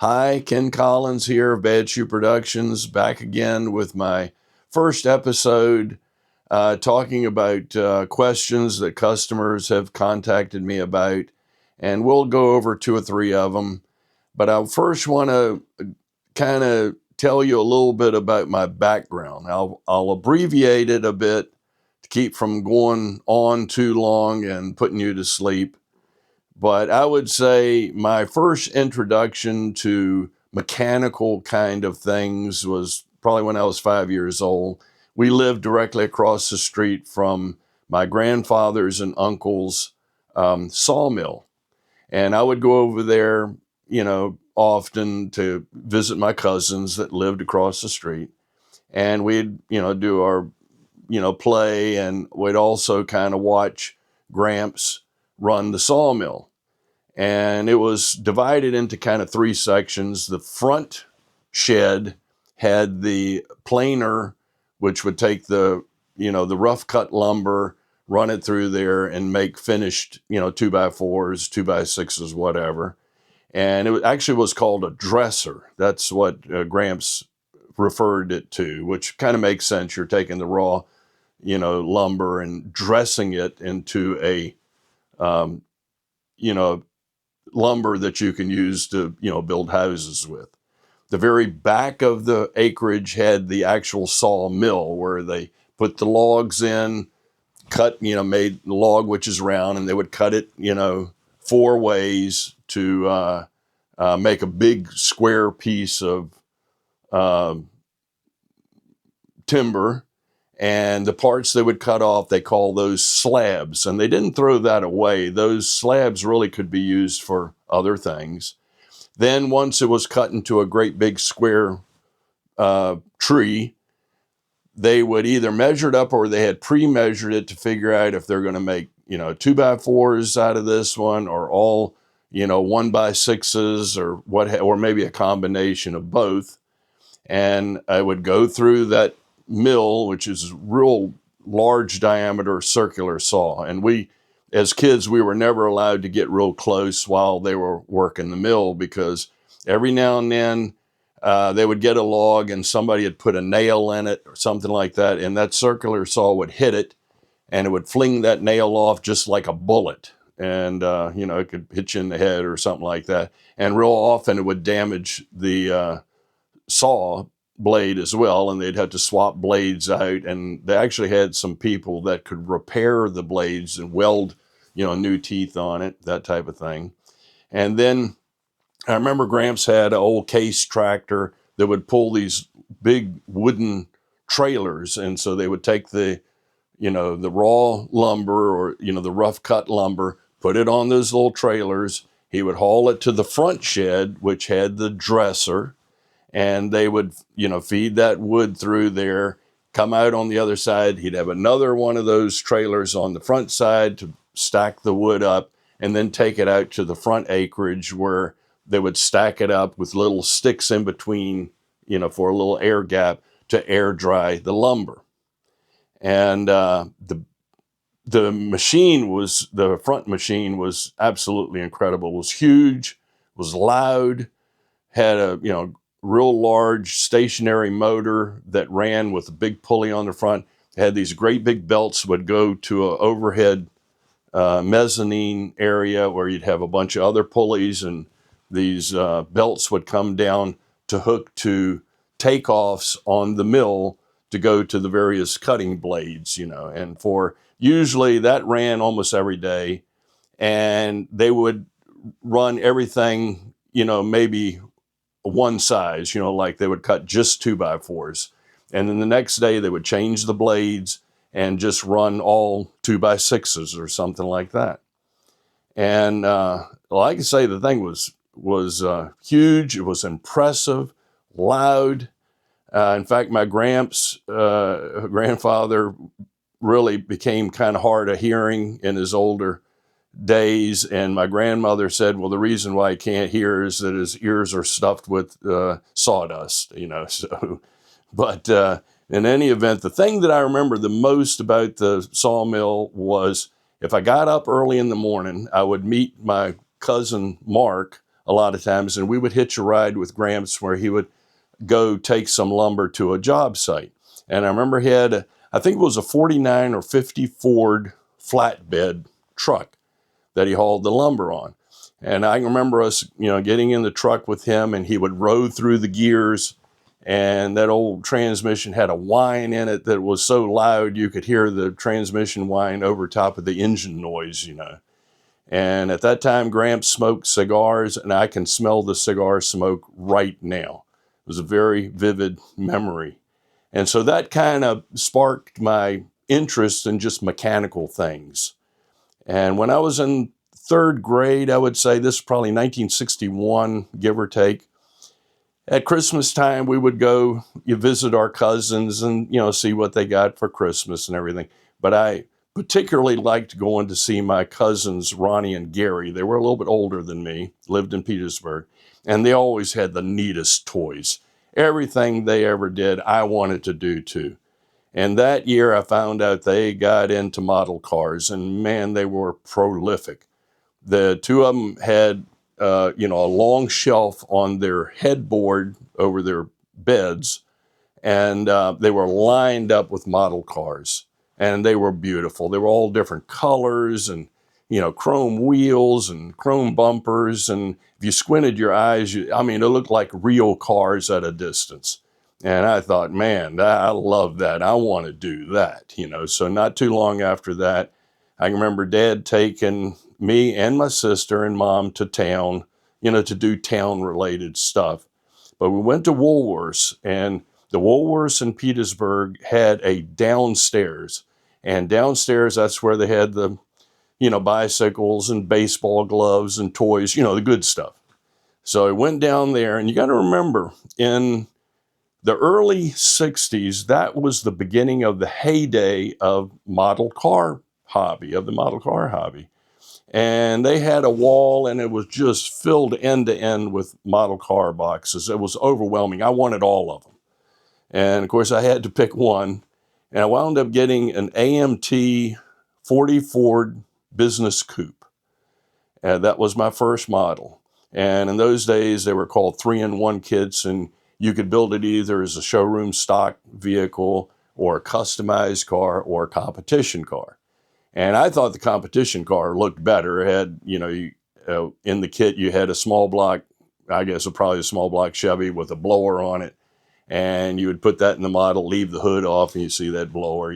Hi, Ken Collins here of Bad Shoe Productions, back again with my first episode talking about questions that customers have contacted me about, and we'll go over two or three of them. But I first want to kind of tell you a little bit about my background. I'll abbreviate it a bit to keep from going on too long and putting you to sleep. But I would say my first introduction to mechanical kind of things was probably when I was 5 years old. We lived directly across the street from my grandfather's and uncle's sawmill. And I would go over there, often to visit my cousins that lived across the street. And we'd, do our, play, and we'd also kind of watch Gramps run the sawmill. And it was divided into kind of three sections. The front shed had the planer, which would take the rough cut lumber, run it through there and make finished, 2x4s, 2x6s, whatever. And it actually was called a dresser. That's what Gramps referred it to, which kind of makes sense. You're taking the raw, lumber and dressing it into a, lumber that you can use to, build houses with. The very back of the acreage had the actual sawmill where they put the logs in, cut, made the log, which is round, and they would cut it, four ways to make a big square piece of timber. And the parts they would cut off, they call those slabs. And they didn't throw that away. Those slabs really could be used for other things. Then once it was cut into a great big square tree, they would either measure it up or they had pre-measured it to figure out if they're going to make, 2x4s out of this one, or all, 1x6s, or or maybe a combination of both. And I would go through that mill, which is a real large diameter circular saw. And we, as kids, we were never allowed to get real close while they were working the mill, because every now and then they would get a log and somebody had put a nail in it or something like that, and that circular saw would hit it and it would fling that nail off just like a bullet. And, it could hit you in the head or something like that. And real often it would damage the saw blade as well, and they'd have to swap blades out. And they actually had some people that could repair the blades and weld, new teeth on it, that type of thing. And then I remember Gramps had an old case tractor that would pull these big wooden trailers. And so they would take the raw lumber, or, the rough cut lumber, put it on those little trailers. He would haul it to the front shed, which had the dresser, and they would, feed that wood through there, come out on the other side. He'd have another one of those trailers on the front side to stack the wood up, and then take it out to the front acreage where they would stack it up with little sticks in between, for a little air gap to air dry the lumber. And the front machine was absolutely incredible. It was huge, was loud, had a, real large stationary motor that ran with a big pulley on the front. It had these great big belts would go to an overhead mezzanine area where you'd have a bunch of other pulleys, and these belts would come down to hook to takeoffs on the mill to go to the various cutting blades, and for usually that ran almost every day. And they would run everything, maybe one size, like they would cut just 2x4s. And then the next day they would change the blades and just run all 2x6s or something like that. And like I say, the thing was huge. It was impressive, loud. In fact, my grandfather really became kind of hard of hearing in his older days. And my grandmother said, well, the reason why he can't hear is that his ears are stuffed with sawdust, so. But in any event, the thing that I remember the most about the sawmill was if I got up early in the morning, I would meet my cousin Mark a lot of times, and we would hitch a ride with Gramps where he would go take some lumber to a job site. And I remember he had, I think it was a 49 or 50 Ford flatbed truck that he hauled the lumber on. And I remember us, getting in the truck with him, and he would row through the gears, and that old transmission had a whine in it that was so loud you could hear the transmission whine over top of the engine noise. And at that time, Gramps smoked cigars, and I can smell the cigar smoke right now. It was a very vivid memory. And so that kind of sparked my interest in just mechanical things. And when I was in third grade, I would say this is probably 1961, give or take. At Christmas time, we would go visit our cousins and, see what they got for Christmas and everything. But I particularly liked going to see my cousins, Ronnie and Gary. They were a little bit older than me, lived in Petersburg, and they always had the neatest toys. Everything they ever did, I wanted to do too. And that year, I found out they got into model cars, and man, they were prolific. The two of them had, a long shelf on their headboard over their beds, and they were lined up with model cars, and they were beautiful. They were all different colors, and chrome wheels and chrome bumpers, and if you squinted your eyes, it looked like real cars at a distance. And I thought, man, I love that. I want to do that, So not too long after that, I remember Dad taking me and my sister and Mom to town, to do town-related stuff. But we went to Woolworths, and the Woolworths in Petersburg had a downstairs. And downstairs, that's where they had the, bicycles and baseball gloves and toys, the good stuff. So I went down there, and you got to remember, in the early 60s, that was the beginning of the heyday of the model car hobby. And they had a wall, and it was just filled end to end with model car boxes. It was overwhelming. I wanted all of them. And of course, I had to pick one. And I wound up getting an AMT 40 Ford Business Coupe. And that was my first model. And in those days, they were called 3-in-1 kits, and you could build it either as a showroom stock vehicle or a customized car or a competition car. And I thought the competition car looked better. It had, in the kit, you had a small block, I guess probably a small block Chevy with a blower on it. And you would put that in the model, leave the hood off, and you see that blower,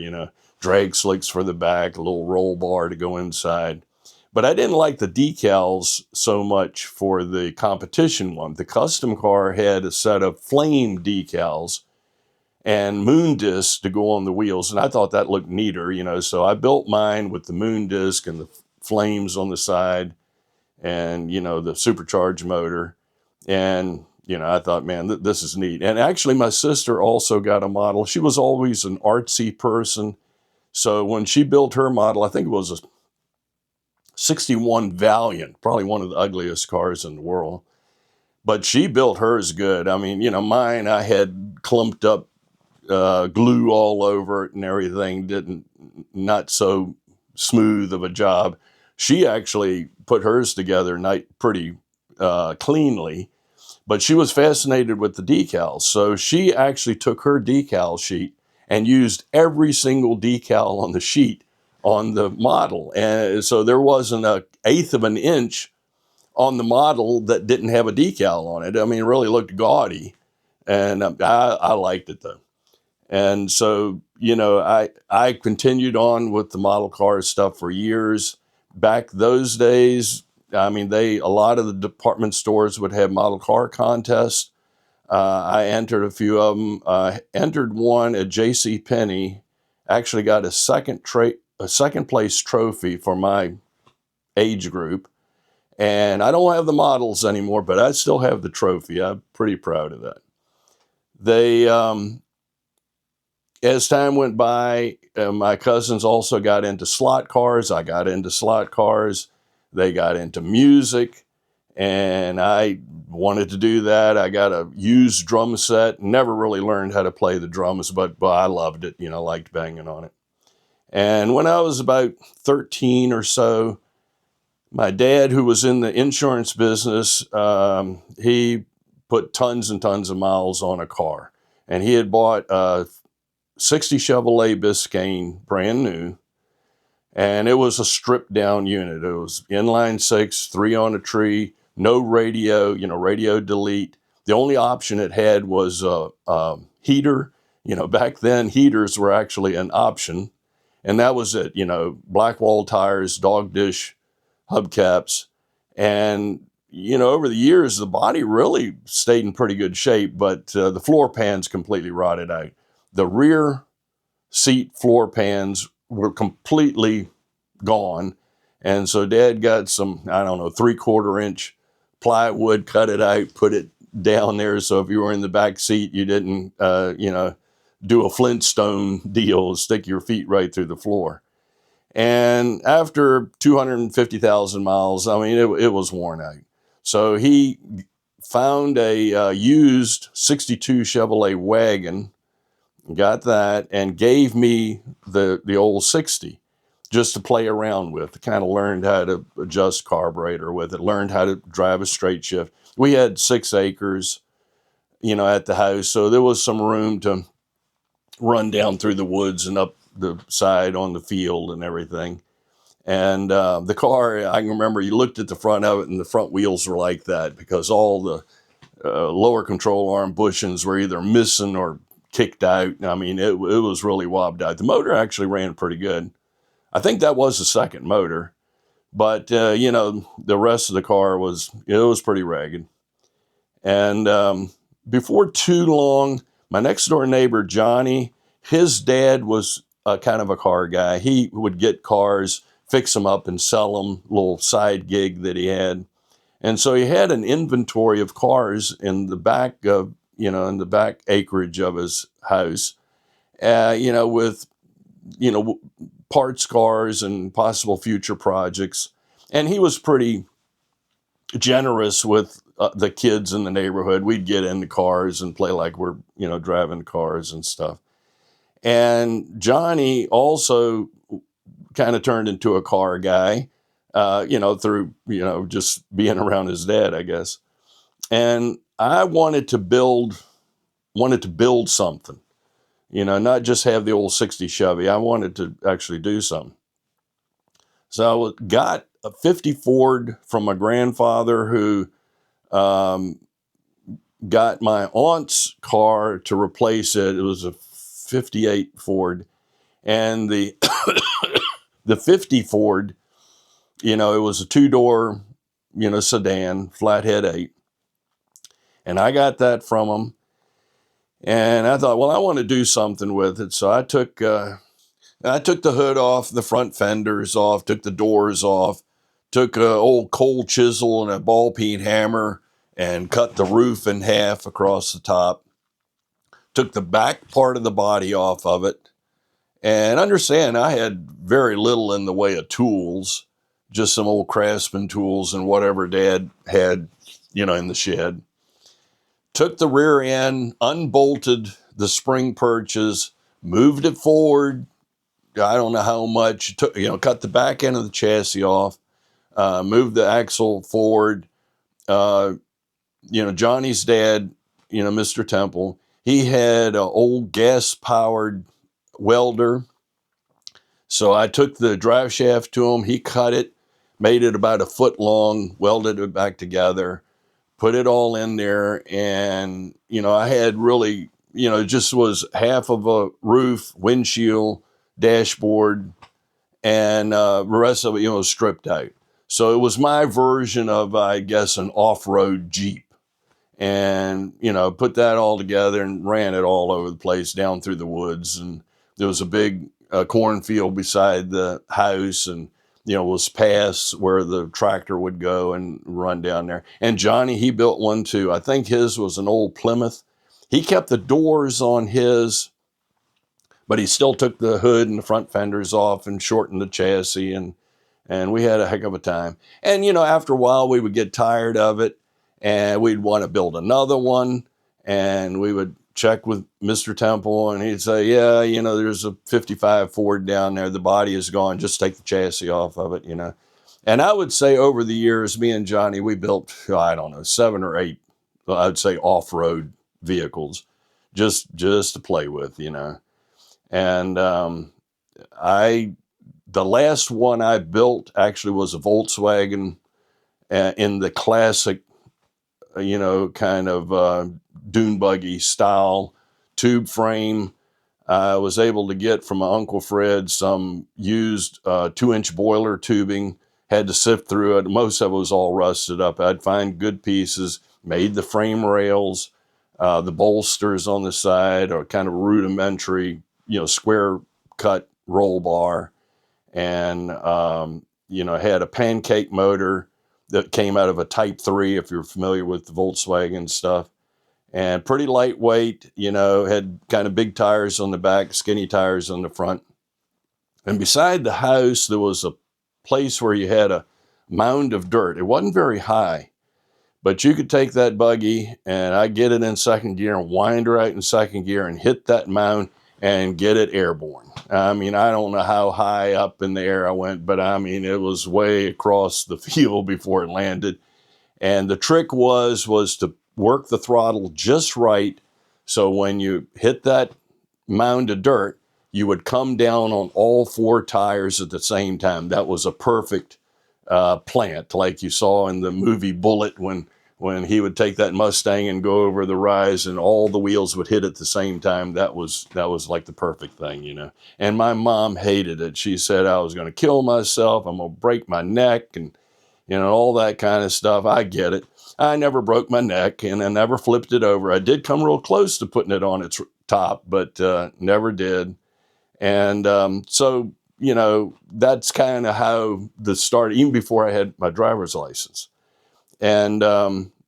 drag slicks for the back, a little roll bar to go inside. But I didn't like the decals so much for the competition one. The custom car had a set of flame decals and moon discs to go on the wheels. And I thought that looked neater, so I built mine with the moon disc and the flames on the side and, the supercharged motor. And, I thought, man, this is neat. And actually, my sister also got a model. She was always an artsy person. So when she built her model, I think it was a 61 Valiant, probably one of the ugliest cars in the world. But she built hers good. Mine, I had clumped up glue all over it and everything, not so smooth of a job. She actually put hers together pretty cleanly, but she was fascinated with the decals. So she actually took her decal sheet and used every single decal on the sheet on the model. And so there wasn't an eighth of an inch on the model that didn't have a decal on it. It really looked gaudy, and I liked it though. And so, I continued on with the model car stuff for years. Back those days, a lot of the department stores would have model car contests. I entered a few of them. Entered one at J.C. Penney. Actually got a second place trophy for my age group. And I don't have the models anymore, but I still have the trophy. I'm pretty proud of that. They, as time went by, my cousins also got into slot cars. I got into slot cars. They got into music, and I wanted to do that. I got a used drum set. Never really learned how to play the drums, but I loved it. Liked banging on it. And when I was about 13 or so, My dad, who was in the insurance business, he put tons and tons of miles on a car. And he had bought a 60 Chevrolet Biscayne, brand new. And it was a stripped down unit. It was inline six, three on a tree, no radio, radio delete. The only option it had was a heater. Back then heaters were actually an option. And that was it, black wall tires, dog dish hubcaps. And, over the years, the body really stayed in pretty good shape, but the floor pans completely rotted out. The rear seat floor pans were completely gone. And so Dad got some, I don't know, 3/4 inch plywood, cut it out, put it down there. So if you were in the back seat, you didn't, do a Flintstone deal, stick your feet right through the floor. And after 250,000 miles, I mean, it was worn out. So he found a used 62 Chevrolet wagon, got that, and gave me the old 60 just to play around with. Kind of learned how to adjust carburetor with it, learned how to drive a straight shift. We had 6 acres, at the house, so there was some room to run down through the woods and up the side on the field and everything. And the car, I can remember you looked at the front of it and the front wheels were like that because all the lower control arm bushings were either missing or kicked out. I mean, it was really wobbed out. The motor actually ran pretty good. I think that was the second motor, but the rest of the car was pretty ragged. And before too long, my next door neighbor Johnny, his dad was kind of a car guy. He would get cars, fix them up, and sell them. Little side gig that he had, and so he had an inventory of cars in the back of in the back acreage of his house, with parts cars and possible future projects. And he was pretty generous with the kids in the neighborhood. We'd get in the cars and play like we're, driving cars and stuff. And Johnny also kind of turned into a car guy, through, just being around his dad, I guess. And I wanted to build something, not just have the old 60 Chevy. I wanted to actually do something. So I got a 50 Ford from my grandfather, who got my aunt's car to replace it. It was a 58 Ford. And the the 50 Ford, it was a 2-door, sedan, flathead 8. And I got that from him. And I thought, well, I want to do something with it. So I took the hood off, the front fenders off, took the doors off, took an old cold chisel and a ball peen hammer and cut the roof in half across the top. Took the back part of the body off of it. And understand, I had very little in the way of tools, just some old craftsman tools and whatever Dad had, in the shed. Took the rear end, unbolted the spring perches, moved it forward. I don't know how much. Cut the back end of the chassis off, moved the axle forward. Johnny's dad, Mr. Temple, he had an old gas-powered welder. So I took the drive shaft to him. He cut it, made it about 1 foot long, welded it back together, put it all in there. And, I had really, it just was half of a roof, windshield, dashboard, and the rest of it, was stripped out. So it was my version of, I guess, an off-road Jeep. And, put that all together and ran it all over the place down through the woods. And there was a big cornfield beside the house, and, was past where the tractor would go and run down there. And Johnny, he built one too. I think his was an old Plymouth. He kept the doors on his, but he still took the hood and the front fenders off and shortened the chassis. And we had a heck of a time. And, after a while we would get tired of it and we'd want to build another one. And we would check with Mr. Temple and he'd say, yeah, there's a 55 Ford down there. The body is gone. Just take the chassis off of it, And I would say over the years, me and Johnny, we built, I don't know, 7 or 8, I'd say off-road vehicles, just to play with, you know. And I, the last one I built actually was a Volkswagen in the classic, you know, kind of dune buggy style tube frame. I was able to get from my Uncle Fred some used 2-inch boiler tubing, had to sift through it. Most of it was all rusted up. I'd find good pieces, made the frame rails, the bolsters on the side, or kind of rudimentary, you know, square cut roll bar. And, you know, had a pancake motor that came out of a Type 3, if you're familiar with the Volkswagen stuff, and pretty lightweight, you know, had kind of big tires on the back, skinny tires on the front. And beside the house, there was a place where you had a mound of dirt. It wasn't very high, but you could take that buggy and I get it in second gear and wind her out in second gear and hit that mound and get it airborne. I mean, I don't know how high up in the air I went, but I mean, it was way across the field before it landed. And the trick was to work the throttle just right, so when you hit that mound of dirt, you would come down on all 4 tires at the same time. That was a perfect plant, like you saw in the movie Bullet, when he would take that Mustang and go over the rise and all the wheels would hit at the same time. That was like the perfect thing, you know. And my mom hated it. She said I was going to kill myself. I'm going to break my neck, and you know, all that kind of stuff. I get it. I never broke my neck, and I never flipped it over. I did come real close to putting it on its top, but never did. And so, you know, that's kind of how the start, even before I had my driver's license. And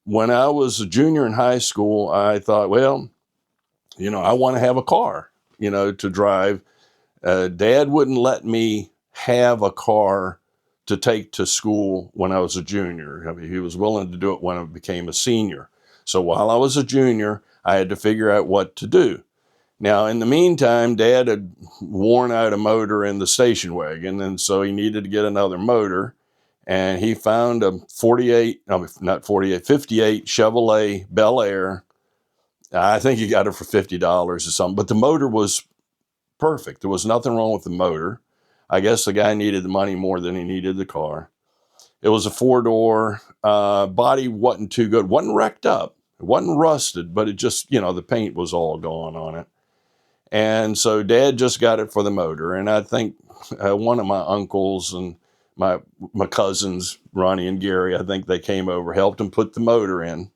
when I was a junior in high school, I thought, well, you know, I want to have a car, you know, to drive. Dad wouldn't let me have a car to take to school when I was a junior. I mean, he was willing to do it when I became a senior. So while I was a junior, I had to figure out what to do. Now, in the meantime, Dad had worn out a motor in the station wagon, and so he needed to get another motor. And he found a 58 Chevrolet Bel Air. I think he got it for $50 or something, but the motor was perfect. There was nothing wrong with the motor. I guess the guy needed the money more than he needed the car. It was a 4-door. Body wasn't too good. Wasn't wrecked up. It wasn't rusted, but it just, you know, the paint was all gone on it. And so Dad just got it for the motor. And I think one of my uncles and my cousins, Ronnie and Gary, I think they came over, helped him put the motor in.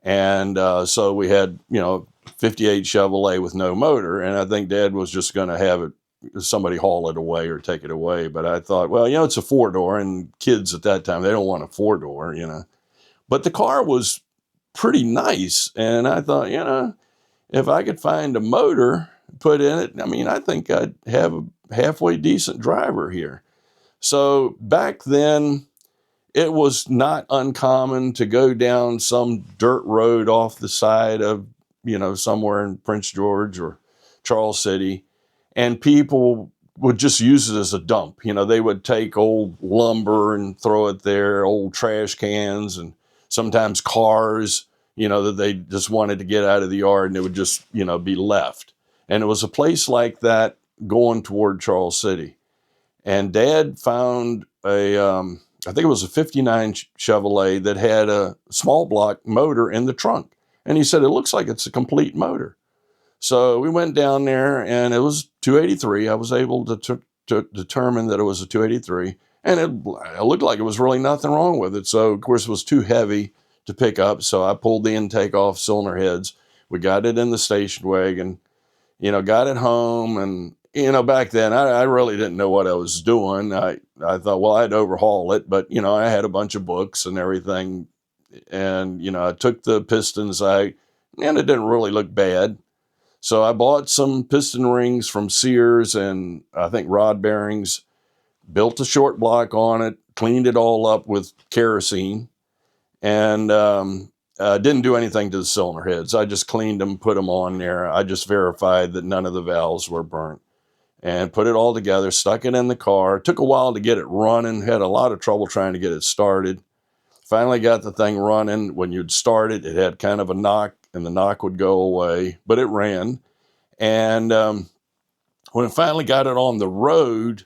And so we had, you know, 58 Chevrolet with no motor. And I think Dad was just going to have it, somebody haul it away or take it away. But I thought, well, you know, it's a 4-door, and kids at that time, they don't want a 4-door, you know. But the car was pretty nice. And I thought, you know, if I could find a motor put in it, I mean, I think I'd have a halfway decent driver here. So back then, it was not uncommon to go down some dirt road off the side of, you know, somewhere in Prince George or Charles City, and people would just use it as a dump. You know, they would take old lumber and throw it there, old trash cans, and sometimes cars, you know, that they just wanted to get out of the yard, and it would just, you know, be left. And it was a place like that going toward Charles City. And Dad found I think it was a 59 Chevrolet that had a small block motor in the trunk. And he said, it looks like it's a complete motor. So we went down there, and it was 283. I was able to determine that it was a 283. And it looked like it was really nothing wrong with it. So, of course, it was too heavy to pick up. So I pulled the intake off cylinder heads. We got it in the station wagon, you know, got it home. And, you know, back then I really didn't know what I was doing. I thought, well, I'd overhaul it. But, you know, I had a bunch of books and everything. And, you know, I took the pistons out, and it didn't really look bad. So I bought some piston rings from Sears and I think rod bearings, built a short block on it, cleaned it all up with kerosene, and didn't do anything to the cylinder heads. I just cleaned them, put them on there. I just verified that none of the valves were burnt. and put it all together, stuck it in the car. It took a while to get it running, had a lot of trouble trying to get it started. Finally got the thing running. When you'd start it, it had kind of a knock, and the knock would go away, but it ran. And when it finally got it on the road,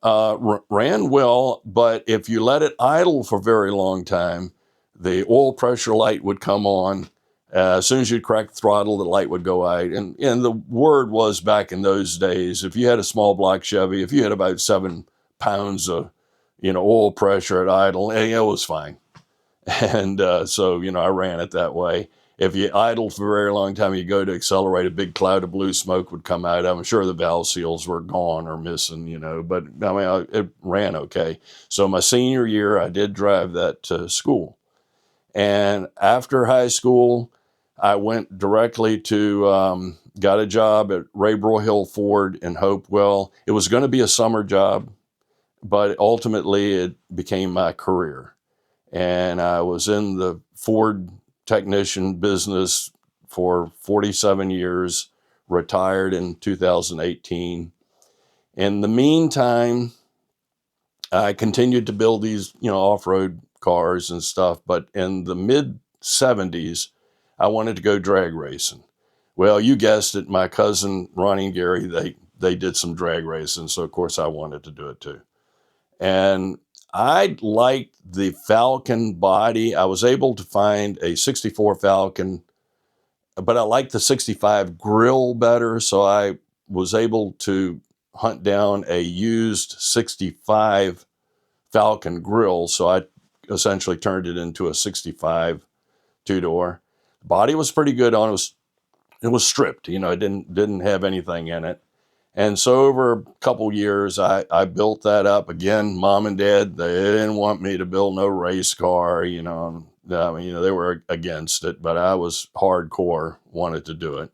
ran well, but if you let it idle for a very long time, the oil pressure light would come on. As soon as you crack the throttle, the light would go out. And the word was back in those days, if you had a small block Chevy, if you had about 7 pounds of, oil pressure at idle, it was fine. And so, I ran it that way. If you idled for a very long time, you go to accelerate, a big cloud of blue smoke would come out. I'm sure the valve seals were gone or missing, but I mean, it ran okay. So my senior year, I did drive that to school. And after high school, I went directly to, got a job at Ray Broyhill Ford in Hopewell. It was going to be a summer job, but ultimately it became my career. And I was in the Ford technician business for 47 years, retired in 2018. In the meantime, I continued to build these, off-road cars and stuff. But in the mid 70s, I wanted to go drag racing. Well, you guessed it, my cousin Ronnie and Gary, they did some drag racing. So of course I wanted to do it too. And I liked the Falcon body. I was able to find a 64 Falcon, but I liked the 65 grill better. So I was able to hunt down a used 65 Falcon grill. So I essentially turned it into a 65 two-door. Body was pretty good on it. It was stripped, it didn't have anything in it. And so over a couple years, I built that up. Again, mom and dad, they didn't want me to build no race car, I mean, they were against it, but I was hardcore, wanted to do it.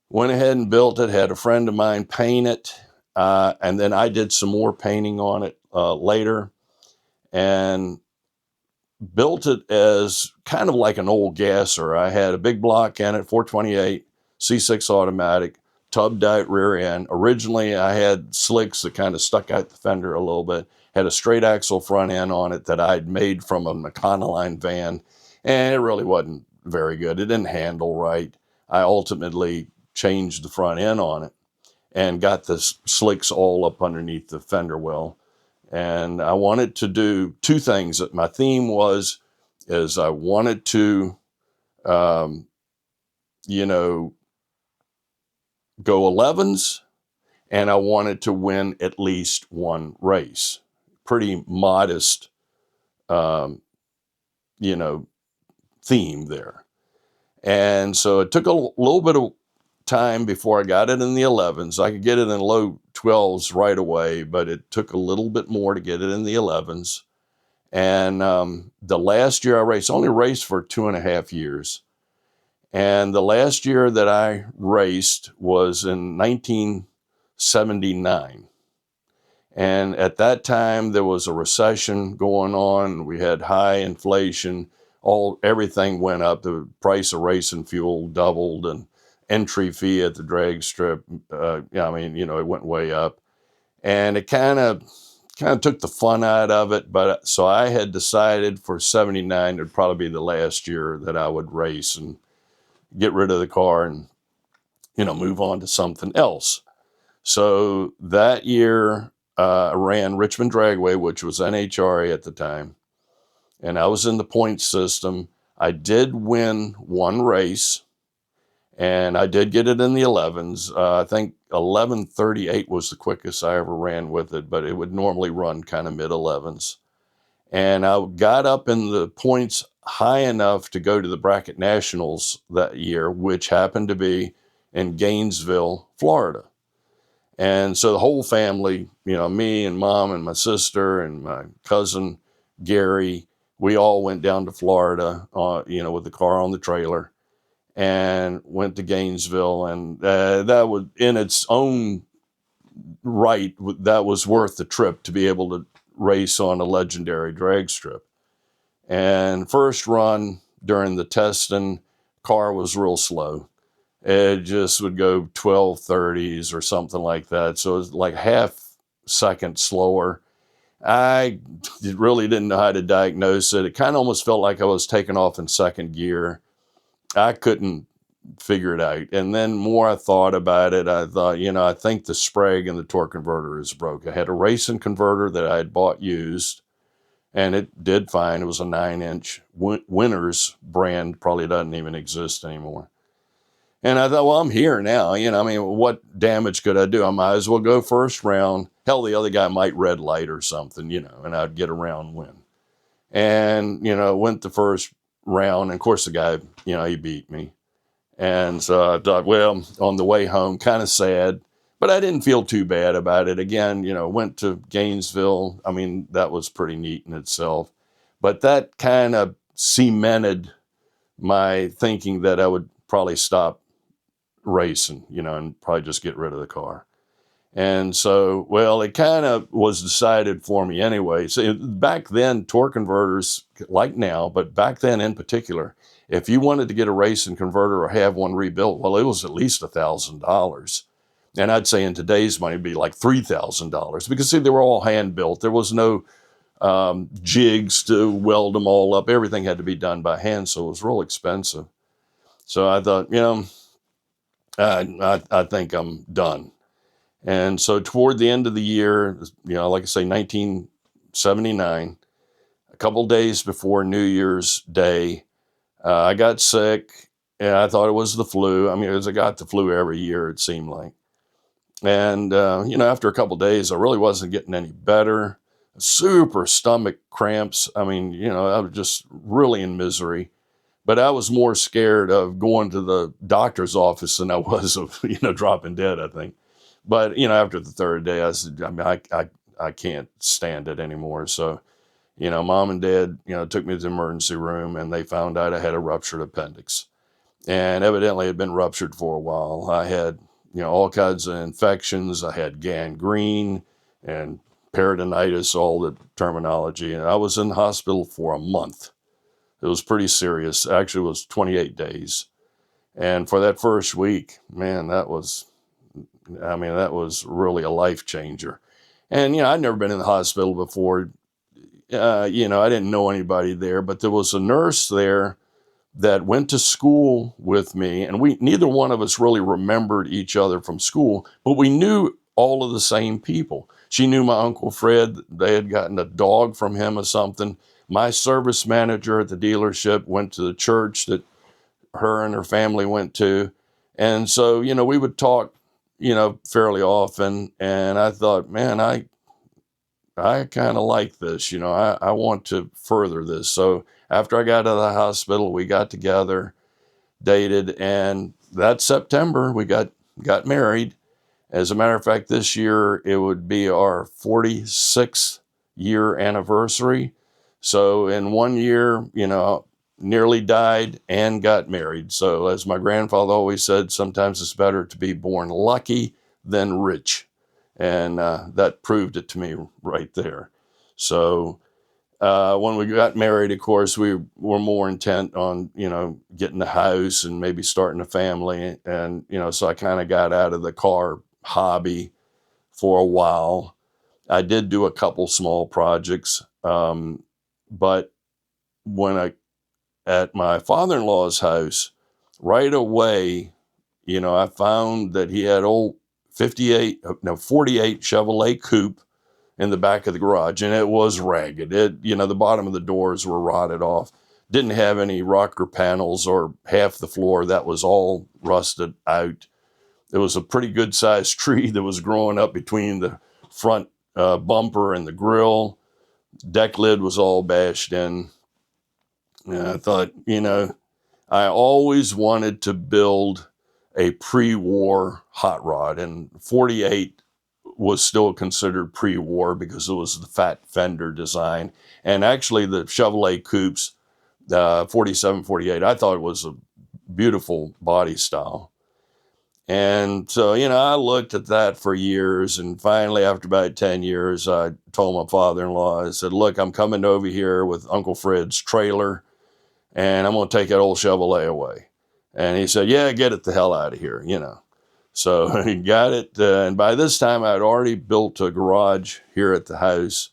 Went ahead and built it, had a friend of mine paint it, and then I did some more painting on it later, and built it as kind of like an old gasser. I had a big block in it, 428, C6 automatic, tubbed out rear end. Originally, I had slicks that kind of stuck out the fender a little bit. Had a straight axle front end on it that I'd made from a Econoline van, and it really wasn't very good. It didn't handle right. I ultimately changed the front end on it and got the slicks all up underneath the fender well. And I wanted to do two things. My theme is I wanted to, go 11s, and I wanted to win at least one race. Pretty modest, theme there. And so it took a little bit of time before I got it in the 11s. I could get it in low 12s right away, but it took a little bit more to get it in the 11s. And the last year I raced, only raced for 2.5 years. And the last year that I raced was in 1979. And at that time, there was a recession going on. We had high inflation. Everything went up. The price of racing fuel doubled, and entry fee at the drag strip, it went way up. And it kind of took the fun out of it. But so I had decided for 79, it'd probably be the last year that I would race and get rid of the car and, move on to something else. So that year, I ran Richmond Dragway, which was NHRA at the time. And I was in the point system. I did win one race, and I did get it in the 11s. I think 11:38 was the quickest I ever ran with it, but it would normally run kind of mid 11s. And I got up in the points high enough to go to the Bracket Nationals that year, which happened to be in Gainesville, Florida. And so the whole family, me and mom and my sister and my cousin Gary, we all went down to Florida, with the car on the trailer, and went to Gainesville. And that was, in its own right, that was worth the trip to be able to race on a legendary drag strip. And first run during the testing, car was real slow. it just would go 1230s or something like that. So it was like half second slower. I really didn't know how to diagnose it. It kind of almost felt like I was taking off in second gear. I couldn't figure it out. And then more I thought about it, I thought, I think the Sprague and the torque converter is broke. I had a racing converter that I had bought used, and it did fine. It was a 9-inch Winners brand, probably doesn't even exist anymore. And I thought, well, I'm here now. What damage could I do? I might as well go first round. Hell, the other guy might red light or something, and I'd get a round win. And, went the first round. And of course, the guy, he beat me. And so I thought, well, on the way home, kind of sad, but I didn't feel too bad about it. Again, went to Gainesville. I mean, that was pretty neat in itself. But that kind of cemented my thinking that I would probably stop racing, and probably just get rid of the car. And so, well, it kind of was decided for me anyway. So back then, torque converters, like now, but back then in particular, if you wanted to get a racing converter or have one rebuilt, well, it was at least $1,000. And I'd say in today's money, it'd be like $3,000 because, see, they were all hand built. There was no jigs to weld them all up. Everything had to be done by hand, so it was real expensive. So I thought, I think I'm done. And so toward the end of the year, like I say, 1979, a couple days before New Year's Day, I got sick, and I thought it was the flu. I mean, I got the flu every year, it seemed like. And, after a couple days, I really wasn't getting any better. Super stomach cramps. I mean, I was just really in misery. But I was more scared of going to the doctor's office than I was of, dropping dead, I think. But, after the third day, I said, I can't stand it anymore. So, mom and dad, took me to the emergency room, and they found out I had a ruptured appendix. And evidently it had been ruptured for a while. I had, all kinds of infections. I had gangrene and peritonitis, all the terminology. And I was in the hospital for a month. It was pretty serious. Actually, it was 28 days. And for that first week, man, that was really a life changer. And, I'd never been in the hospital before. I didn't know anybody there, but there was a nurse there that went to school with me, and neither one of us really remembered each other from school, but we knew all of the same people. She knew my Uncle Fred. They had gotten a dog from him or something. My service manager at the dealership went to the church that her and her family went to. And so, we would talk, fairly often. And I thought, man, I kind of like this, I want to further this. So after I got out of the hospital, we got together, dated, and that September we got married. As a matter of fact, this year it would be our 46th year anniversary. So in 1 year, nearly died and got married. So as my grandfather always said, sometimes it's better to be born lucky than rich. And that proved it to me right there. So when we got married, of course, we were more intent on, getting a house and maybe starting a family. And, so I kind of got out of the car hobby for a while. I did do a couple small projects. But when at my father-in-law's house, right away, I found that he had old 48 Chevrolet coupe in the back of the garage, and it was ragged. The bottom of the doors were rotted off. Didn't have any rocker panels or half the floor. That was all rusted out. There was a pretty good sized tree that was growing up between the front bumper and the grill. Deck lid was all bashed in. And I thought, I always wanted to build a pre-war hot rod, and 48 was still considered pre-war because it was the fat fender design. And actually the Chevrolet coupes, 47, 48, I thought it was a beautiful body style. And so, I looked at that for years, and finally after about 10 years, I told my father-in-law, I said, look, I'm coming over here with Uncle Fred's trailer, and I'm going to take that old Chevrolet away. And he said, yeah, get it the hell out of here, you know. So he got it. And by this time, I'd already built a garage here at the house.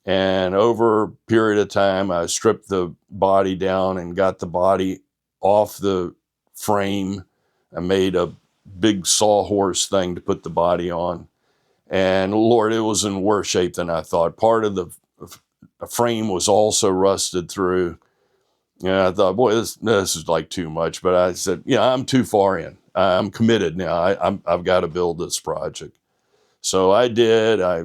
And over a period of time, I stripped the body down and got the body off the frame. I made a big sawhorse thing to put the body on. And Lord, it was in worse shape than I thought. Part of the frame was also rusted through. Yeah, I thought, boy, this is like too much. But I said, yeah, I'm too far in. I'm committed now. I've got to build this project. So I did. I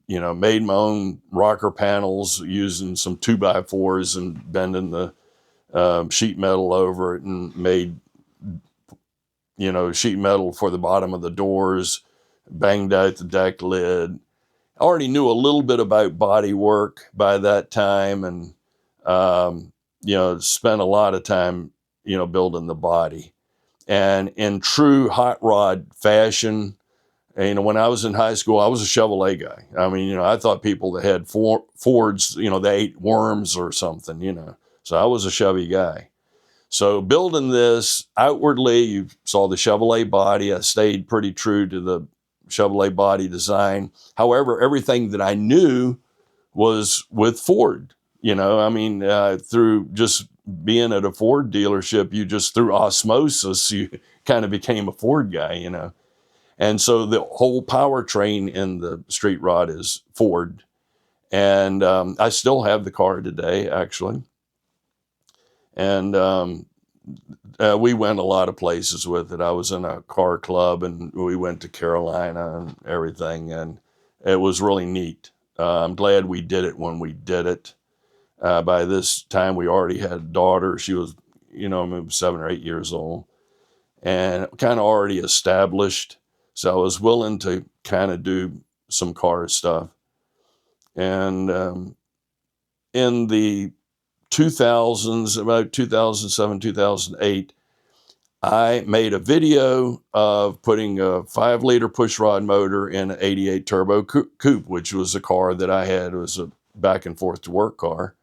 made my own rocker panels using some 2x4s and bending the sheet metal over it, and made, sheet metal for the bottom of the doors, banged out the deck lid. I already knew a little bit about body work by that time, and, spent a lot of time, building the body. And in true hot rod fashion, when I was in high school, I was a Chevrolet guy. I mean, I thought people that had Fords, they ate worms or something. So I was a Chevy guy. So building this outwardly, you saw the Chevrolet body. I stayed pretty true to the Chevrolet body design. However, everything that I knew was with Ford. Through just being at a Ford dealership, you just, through osmosis, you kind of became a Ford guy. And so the whole powertrain in the street rod is Ford. And I still have the car today, actually. And we went a lot of places with it. I was in a car club, and we went to Carolina and everything. And it was really neat. I'm glad we did it when we did it. By this time, we already had a daughter. She was, maybe 7 or 8 years old, and kind of already established. So I was willing to kind of do some car stuff. And in the 2000s, about 2007, 2008, I made a video of putting a 5-liter pushrod motor in an 88 turbo coupe, which was a car that I had. It was a back and forth to work car.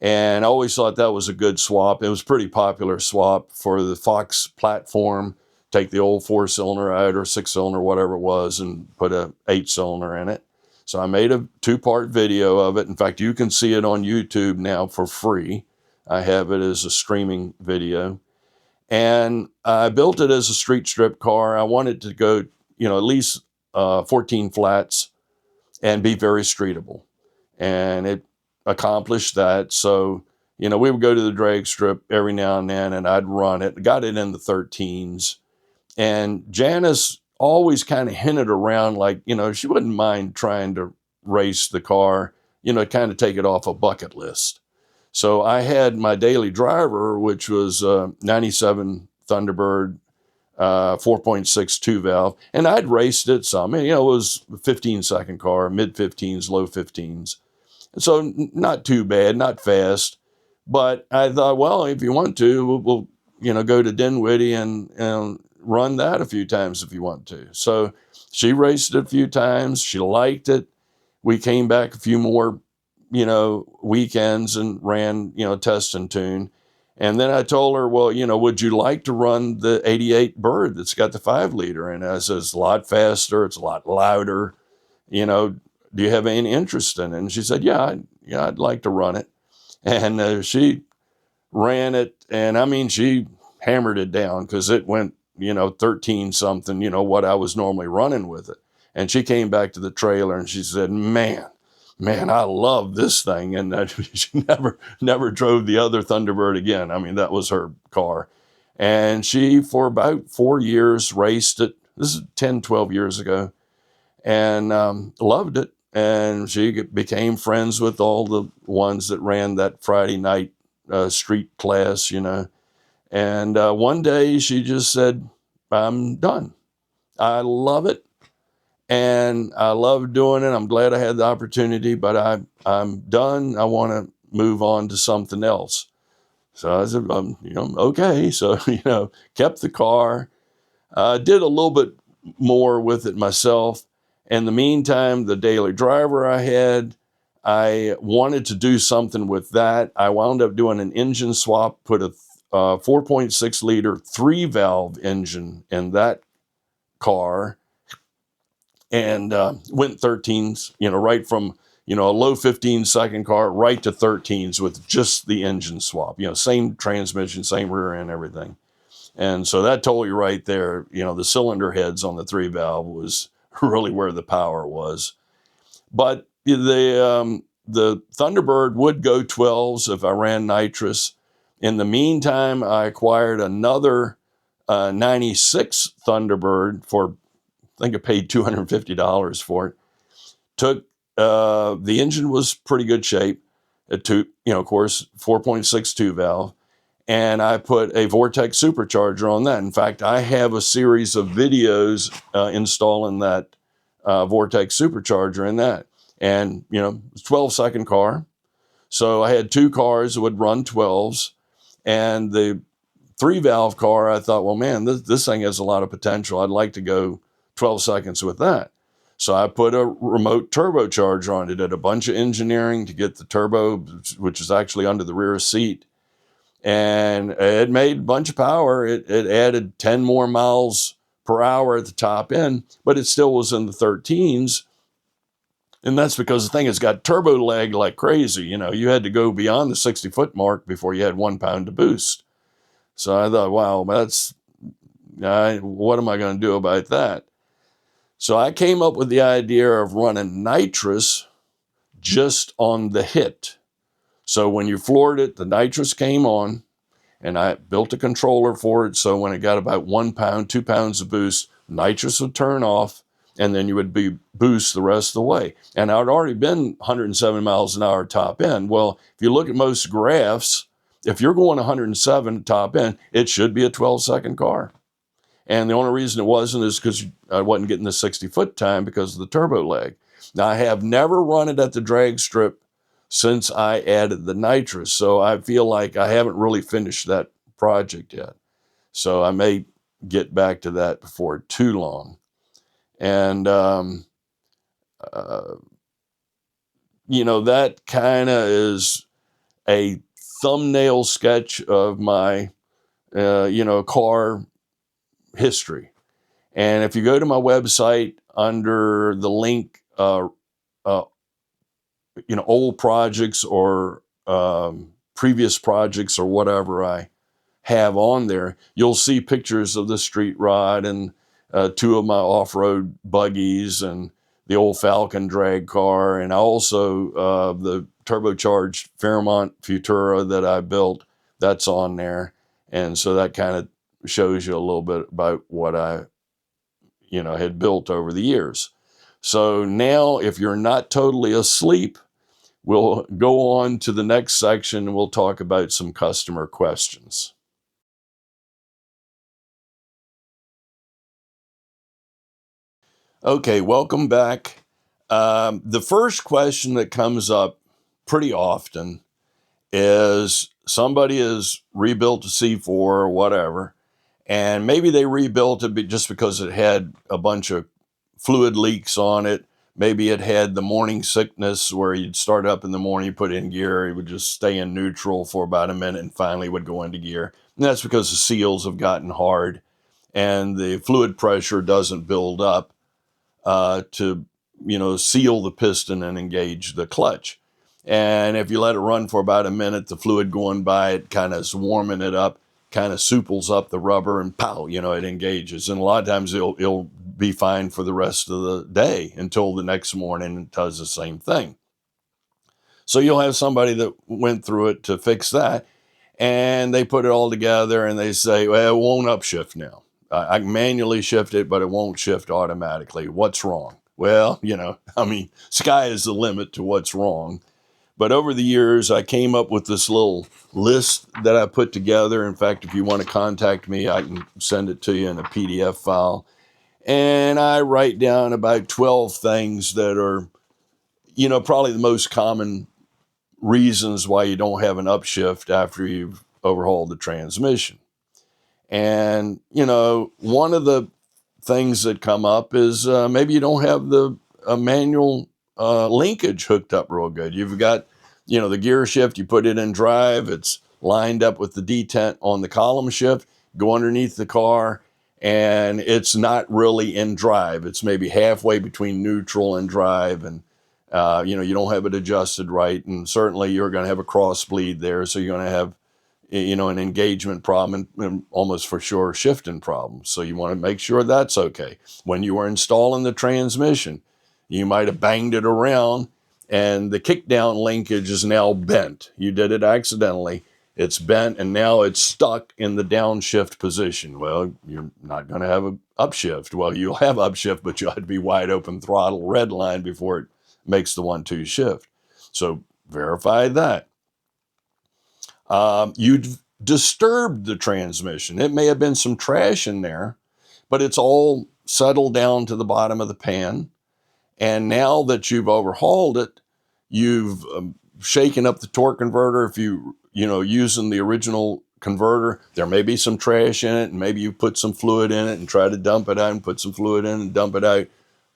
And I always thought that was a good swap. It was a pretty popular swap for the Fox platform. Take the old 4-cylinder out, or 6-cylinder, whatever it was, and put a 8-cylinder in it. So I made a 2-part video of it. In fact, you can see it on YouTube now for free. I have it as a streaming video. And I built it as a street strip car. I wanted to go, at least 14 flats and be very streetable. And it accomplished that. So, we would go to the drag strip every now and then, and I'd run it. Got it in the 13s. And Janice always kind of hinted around, like, she wouldn't mind trying to race the car, kind of take it off a bucket list. So I had my daily driver, which was 97 Thunderbird, 4.6 2-valve, and I'd raced it some. It was a 15-second car, mid-15s, low 15s. So not too bad, not fast. But I thought, well, if you want to, we'll go to Dinwiddie and run that a few times if you want to. So she raced it a few times. She liked it. We came back a few more, weekends and ran, test and tune. And then I told her, well, would you like to run the 88 Bird that's got the 5-liter? And I said, it's a lot faster. It's a lot louder. Do you have any interest in it? And she said, yeah, I'd like to run it. And she ran it. And she hammered it down, because it went, 13 something, what I was normally running with it. And she came back to the trailer and she said, man, I love this thing. And she never drove the other Thunderbird again. That was her car. And she, for about 4 years, raced it. This is 10, 12 years ago. And loved it. And she became friends with all the ones that ran that Friday night street class, And one day she just said, I'm done. I love it. And I love doing it. I'm glad I had the opportunity, but I'm done. I want to move on to something else. So I said, okay. So, kept the car. Did a little bit more with it myself. In the meantime, the daily driver I wanted to do something with that. I wound up doing an engine swap, put a 4.6 liter 3-valve engine in that car, and went 13s, right from, a low 15-second car right to 13s with just the engine swap, same transmission, same rear end, everything. And so that told you right there, the cylinder heads on the 3-valve was really where the power was. But the Thunderbird would go 12s if I ran nitrous. In the meantime, I acquired another 96 Thunderbird for, I think I paid $250 for it. The engine was pretty good shape. Of course, 4.62 valve. And I put a Vortex supercharger on that. In fact, I have a series of videos installing that Vortex supercharger in that. And, it's a 12-second car. So I had two cars that would run 12s. And the 3-valve car, I thought, well, man, this thing has a lot of potential. I'd like to go 12 seconds with that. So I put a remote turbocharger on it. Did a bunch of engineering to get the turbo, which is actually under the rear seat. And it made a bunch of power. It added 10 more miles per hour at the top end, but it still was in the 13s. And that's because the thing has got turbo lag like crazy. You had to go beyond the 60-foot mark before you had 1 pound to boost. So I thought, wow, what am I going to do about that? So I came up with the idea of running nitrous just on the hit. So when you floored it, the nitrous came on, and I built a controller for it. So when it got about 1 pound, 2 pounds of boost, nitrous would turn off, and then you would be boost the rest of the way. And I'd already been 107 miles an hour top end. Well, if you look at most graphs, if you're going 107 top end, it should be a 12-second car. And the only reason it wasn't is because I wasn't getting the 60-foot time because of the turbo lag. Now, I have never run it at the drag strip since I added the nitrous. So I feel like I haven't really finished that project yet. So I may get back to that before too long. And, that kind of is a thumbnail sketch of my, car history. And if you go to my website under the link, old projects or previous projects or whatever I have on there, you'll see pictures of the street rod and 2 of my off-road buggies and the old Falcon drag car. And also the turbocharged Fairmont Futura that I built, that's on there. And so that kind of shows you a little bit about what I had built over the years. So now, if you're not totally asleep, we'll go on to the next section and we'll talk about some customer questions. Okay, welcome back. The first question that comes up pretty often is somebody has rebuilt a C4 or whatever, and maybe they rebuilt it just because it had a bunch of fluid leaks on it. Maybe it had the morning sickness where you'd start up in the morning, you put it in gear, it would just stay in neutral for about a minute and finally would go into gear. And that's because the seals have gotten hard and the fluid pressure doesn't build up to seal the piston and engage the clutch. And if you let it run for about a minute, the fluid going by it kind of is warming it up, kind of souples up the rubber, and pow, it engages. And a lot of times it'll be fine for the rest of the day until the next morning and does the same thing. So you'll have somebody that went through it to fix that, and they put it all together and they say, well, it won't upshift now. I can manually shift it, but it won't shift automatically. What's wrong? Well, sky is the limit to what's wrong. But over the years, I came up with this little list that I put together. In fact, if you want to contact me, I can send it to you in a PDF file. And I write down about 12 things that are, probably the most common reasons why you don't have an upshift after you've overhauled the transmission. And, one of the things that come up is maybe you don't have the manual linkage hooked up real good. You've got, the gear shift, you put it in drive, it's lined up with the detent on the column shift, go underneath the car, and it's not really in drive. It's maybe halfway between neutral and drive, and you don't have it adjusted right, and certainly you're going to have a cross bleed there, so you're going to have an engagement problem and almost for sure shifting problems. So you want to make sure that's okay. When you are installing the transmission, you might have banged it around and the kickdown linkage is now bent. You did it accidentally. It's bent and now it's stuck in the downshift position. Well, you're not going to have an upshift. Well, you'll have upshift, but you'll have to be wide open throttle red line before it makes the 1-2 shift. So verify that. You've disturbed the transmission. It may have been some trash in there, but it's all settled down to the bottom of the pan. And now that you've overhauled it, you've shaken up the torque converter. If using the original converter, there may be some trash in it, and maybe you put some fluid in it and try to dump it out, and put some fluid in and dump it out,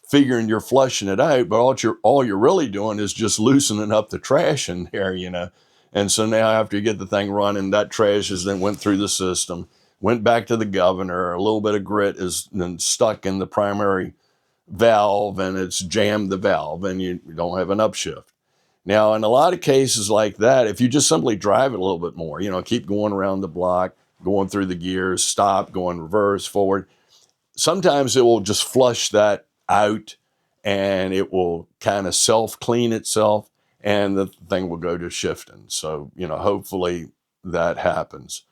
figuring you're flushing it out. But all you're really doing is just loosening up the trash in there, And so now after you get the thing running, that trash has then went through the system, went back to the governor. A little bit of grit is then stuck in the primary valve, and it's jammed the valve, and you don't have an upshift. Now, in a lot of cases like that, if you just simply drive it a little bit more, keep going around the block, going through the gears, stop, going reverse, forward, sometimes it will just flush that out and it will kind of self-clean itself, and the thing will go to shifting. So, hopefully that happens.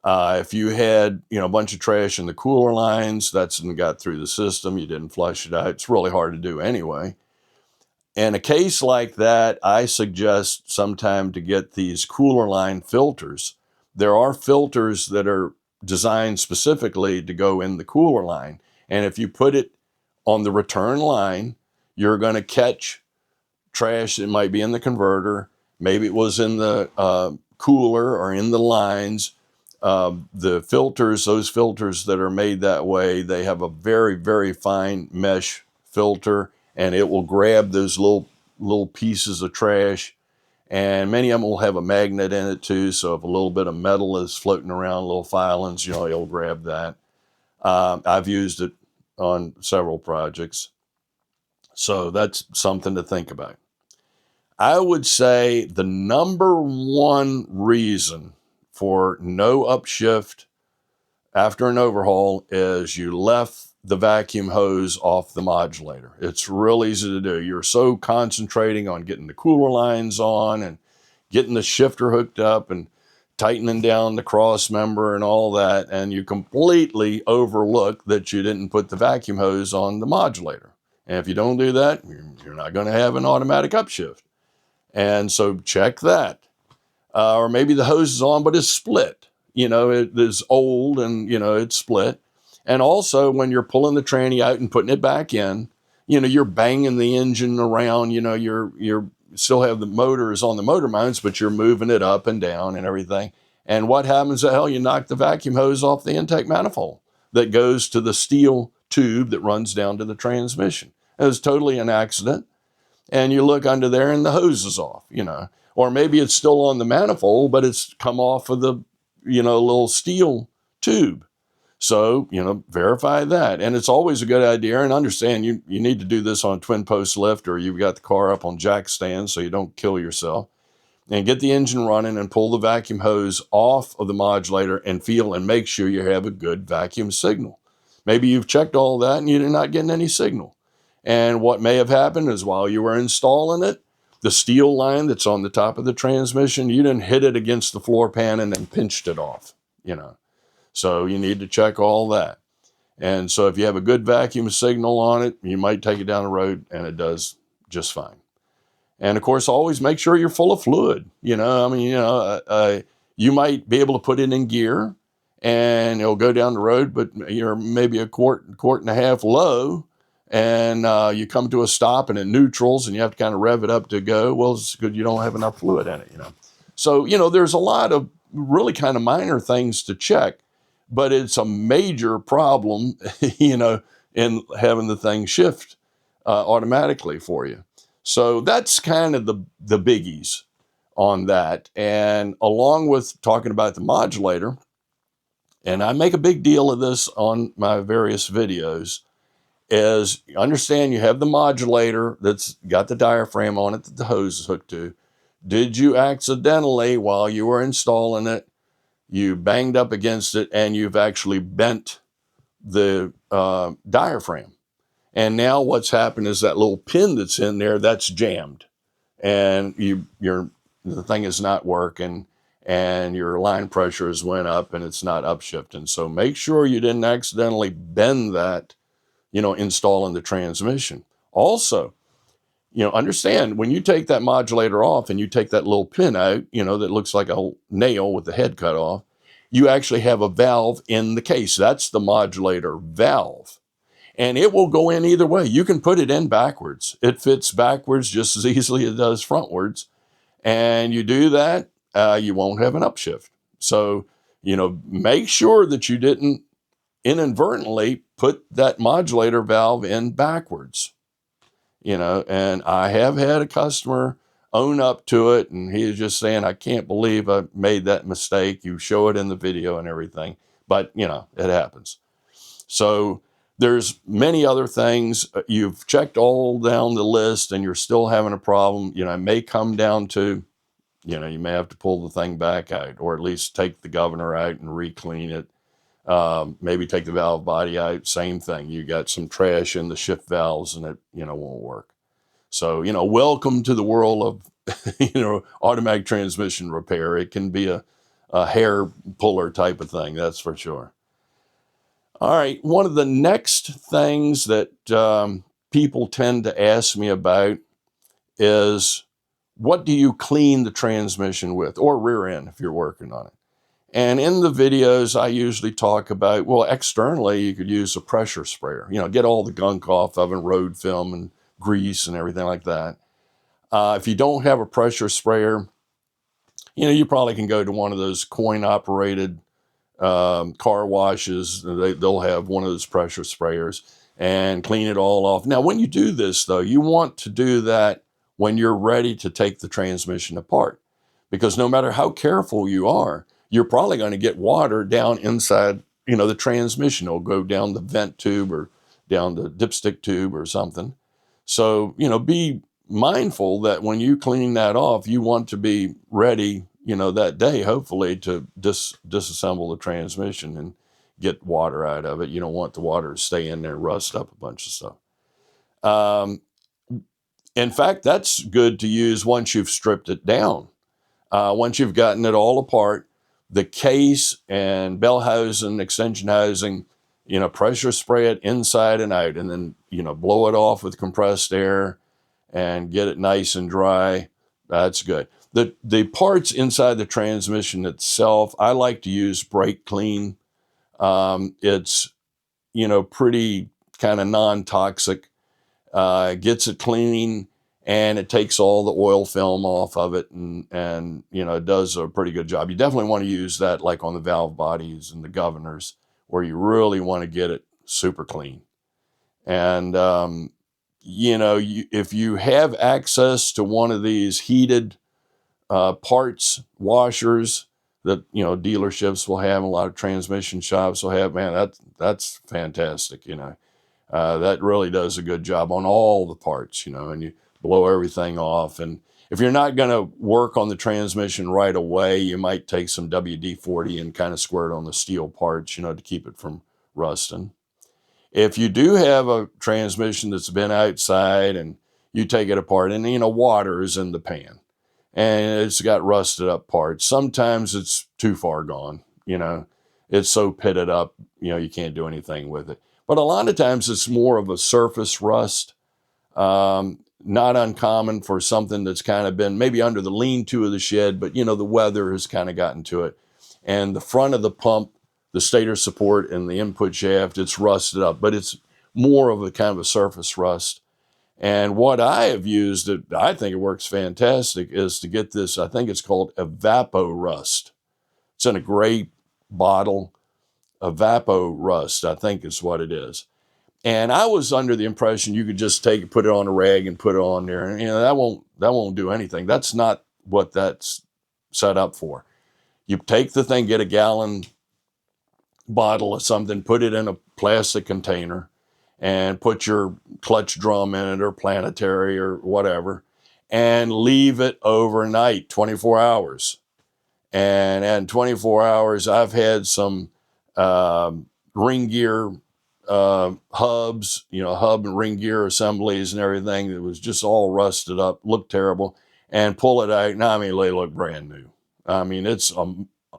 If you had, a bunch of trash in the cooler lines, that's got through the system, you didn't flush it out, it's really hard to do anyway. In a case like that, I suggest sometime to get these cooler line filters. There are filters that are designed specifically to go in the cooler line. And if you put it on the return line, you're going to catch trash that might be in the converter. Maybe it was in the cooler or in the lines. The filters, those filters that are made that way, they have a very, very fine mesh filter, and it will grab those little pieces of trash. And many of them will have a magnet in it too. So if a little bit of metal is floating around, little filings, it'll grab that. I've used it on several projects. So that's something to think about. I would say the number one reason for no upshift after an overhaul is you left the vacuum hose off the modulator. It's real easy to do. You're so concentrating on getting the cooler lines on and getting the shifter hooked up and tightening down the cross member and all that, and you completely overlook that you didn't put the vacuum hose on the modulator. And if you don't do that, you're not going to have an automatic upshift. And so check that. Or maybe the hose is on, but it's split. It is old and, it's split. And also when you're pulling the tranny out and putting it back in, you're banging the engine around, you're still have the motors on the motor mounts, but you're moving it up and down and everything. And what happens to hell? You knock the vacuum hose off the intake manifold that goes to the steel tube that runs down to the transmission. It was totally an accident. And you look under there and the hose is off, or maybe it's still on the manifold, but it's come off of the, little steel tube. So, verify that. And it's always a good idea, and understand you need to do this on a twin post lift, or you've got the car up on jack stands so you don't kill yourself. And get the engine running and pull the vacuum hose off of the modulator and feel and make sure you have a good vacuum signal. Maybe you've checked all that and you're not getting any signal. And what may have happened is while you were installing it, the steel line that's on the top of the transmission, you didn't hit it against the floor pan and then pinched it off, So you need to check all that. And so if you have a good vacuum signal on it, you might take it down the road and it does just fine. And of course, always make sure you're full of fluid. You might be able to put it in gear and it'll go down the road, but you're maybe a quart and a half low. And you come to a stop and it neutrals and you have to kind of rev it up to go. Well, it's good you don't have enough fluid in it, So, there's a lot of really kind of minor things to check, but it's a major problem, in having the thing shift automatically for you. So that's kind of the biggies on that. And along with talking about the modulator, and I make a big deal of this on my various videos, is understand you have the modulator that's got the diaphragm on it that the hose is hooked to. Did you accidentally, while you were installing it, you banged up against it and you've actually bent the diaphragm? And now what's happened is that little pin that's in there, that's jammed. And the thing is not working, and your line pressure has went up and it's not upshifting. So make sure you didn't accidentally bend that, installing the transmission. Also, understand when you take that modulator off and you take that little pin out, that looks like a nail with the head cut off, you actually have a valve in the case. That's the modulator valve. And it will go in either way. You can put it in backwards. It fits backwards just as easily as it does frontwards. And you do that, you won't have an upshift. So, make sure that you didn't inadvertently put that modulator valve in backwards. And I have had a customer own up to it, and he is just saying, I can't believe I made that mistake. You show it in the video and everything, but it happens. So there's many other things. You've checked all down the list and you're still having a problem. It may come down to, you may have to pull the thing back out, or at least take the governor out and re-clean it. Maybe take the valve body out, same thing. You got some trash in the shift valves and it, won't work. So, welcome to the world of, automatic transmission repair. It can be a hair puller type of thing, that's for sure. All right, one of the next things that people tend to ask me about is, what do you clean the transmission with, or rear end if you're working on it? And in the videos, I usually talk about, well, externally, you could use a pressure sprayer, get all the gunk off of it, road film and grease and everything like that. If you don't have a pressure sprayer, you probably can go to one of those coin-operated car washes. They'll have one of those pressure sprayers and clean it all off. Now, when you do this, though, you want to do that when you're ready to take the transmission apart, because no matter how careful you are, you're probably going to get water down inside, the transmission. It'll go down the vent tube or down the dipstick tube or something. So, be mindful that when you clean that off, you want to be ready, that day, hopefully, to disassemble the transmission and get water out of it. You don't want the water to stay in there and rust up a bunch of stuff. In fact, that's good to use once you've stripped it down. Once you've gotten it all apart, the case and bell housing, extension housing, pressure spray it inside and out, and then, blow it off with compressed air and get it nice and dry. That's good. The parts inside the transmission itself, I like to use brake clean. It's, pretty kind of non-toxic, gets it clean, and it takes all the oil film off of it, and it does a pretty good job. You definitely want to use that like on the valve bodies and the governors, where you really want to get it super clean. And, if you have access to one of these heated parts washers that, dealerships will have, a lot of transmission shops will have, man, that's fantastic. That really does a good job on all the parts, and you blow everything off. And if you're not going to work on the transmission right away, you might take some WD-40 and kind of squirt on the steel parts, to keep it from rusting. If you do have a transmission that's been outside and you take it apart and, water is in the pan and it's got rusted up parts, sometimes it's too far gone. It's so pitted up, you can't do anything with it. But a lot of times it's more of a surface rust. Not uncommon for something that's kind of been maybe under the lean-to of the shed, but, the weather has kind of gotten to it. And the front of the pump, the stator support and the input shaft, it's rusted up, but it's more of a kind of a surface rust. And what I have used, that I think it works fantastic, is to get this, I think it's called Evapo Rust. It's in a gray bottle. Evapo Rust, I think is what it is. And I was under the impression you could just put it on a rag and put it on there, and that won't do anything. That's not what that's set up for. You take the thing, get a gallon bottle of something, put it in a plastic container, and put your clutch drum in it or planetary or whatever, and leave it overnight, 24 hours. And in 24 hours, I've had some ring gear hubs, hub and ring gear assemblies and everything that was just all rusted up, looked terrible, and pull it out. Now, I mean, they look brand new. I mean, it's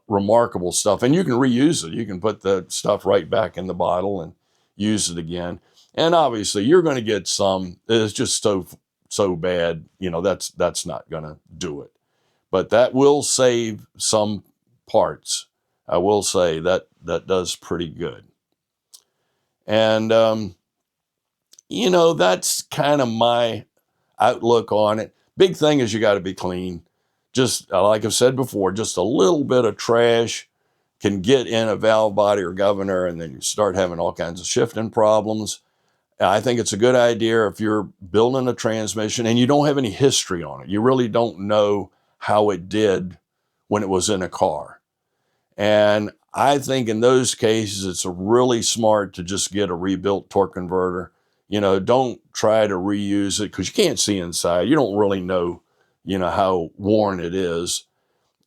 remarkable stuff. And you can reuse it. You can put the stuff right back in the bottle and use it again. And obviously, you're going to get some. It's just so bad. That's not going to do it. But that will save some parts. I will say that does pretty good. And, that's kind of my outlook on it. Big thing is you got to be clean. Just like I've said before, just a little bit of trash can get in a valve body or governor, and then you start having all kinds of shifting problems. I think it's a good idea if you're building a transmission and you don't have any history on it. You really don't know how it did when it was in a car. And I think in those cases, it's really smart to just get a rebuilt torque converter. Don't try to reuse it because you can't see inside. You don't really know, how worn it is.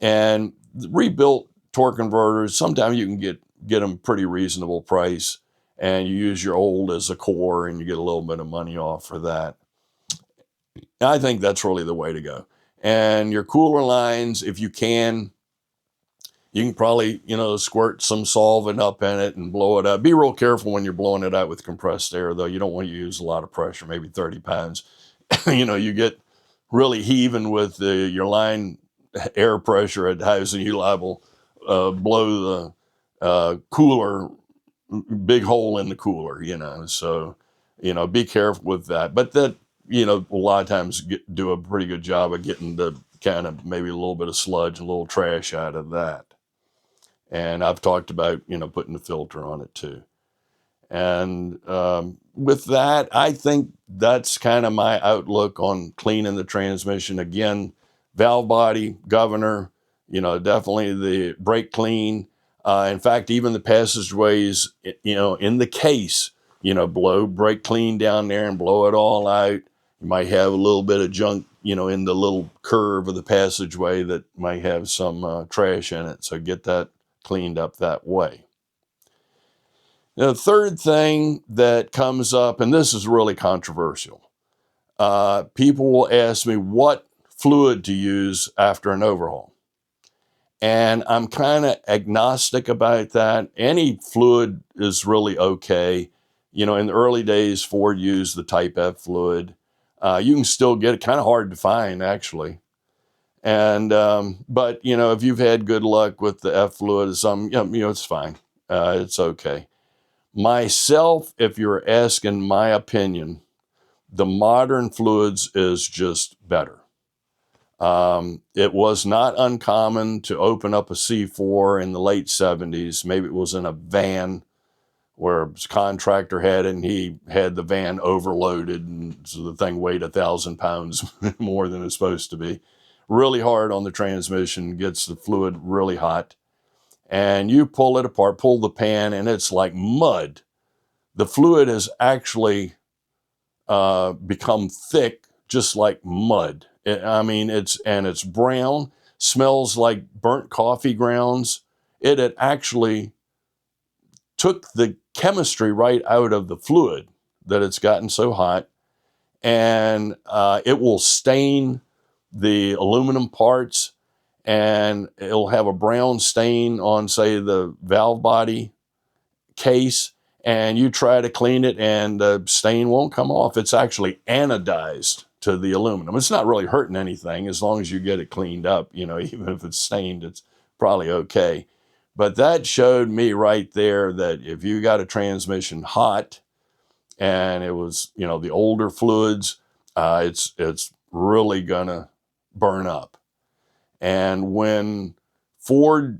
And rebuilt torque converters, sometimes you can get them pretty reasonable price, and you use your old as a core and you get a little bit of money off for that. I think that's really the way to go. And your cooler lines, if you can probably, squirt some solvent up in it and blow it up. Be real careful when you're blowing it out with compressed air, though. You don't want to use a lot of pressure, maybe 30 pounds. You get really heaving with your line air pressure at house, and you're liable blow the cooler, big hole in the cooler, So, be careful with that. But that, a lot of times do a pretty good job of getting the kind of maybe a little bit of sludge, a little trash out of that. And I've talked about, putting the filter on it too. And with that, I think that's kind of my outlook on cleaning the transmission. Again, valve body, governor, definitely the brake clean. In fact, even the passageways, in the case, blow brake clean down there and blow it all out. You might have a little bit of junk, in the little curve of the passageway that might have some trash in it. So get that cleaned up that way. Now, the third thing that comes up, and this is really controversial, people will ask me what fluid to use after an overhaul. And I'm kind of agnostic about that. Any fluid is really okay. In the early days, Ford used the Type F fluid. You can still get it, kind of hard to find, actually. And, but, if you've had good luck with the F fluid or something, it's fine. It's okay. Myself, if you're asking my opinion, the modern fluids is just better. It was not uncommon to open up a C4 in the late 70s. Maybe it was in a van where a contractor had it, and he had the van overloaded, and so the thing weighed 1,000 pounds more than it's supposed to be. Really hard on the transmission, gets the fluid really hot. And you pull it apart, pull the pan, and it's like mud. The fluid has actually become thick, just like mud. It's brown, smells like burnt coffee grounds. It had actually took the chemistry right out of the fluid that it's gotten so hot, and it will stain the aluminum parts, and it'll have a brown stain on, say, the valve body case, and you try to clean it and the stain won't come off. It's actually anodized to the aluminum. It's not really hurting anything as long as you get it cleaned up. Even if it's stained, it's probably okay. But that showed me right there that if you got a transmission hot and it was, the older fluids, it's really gonna burn up. And when Ford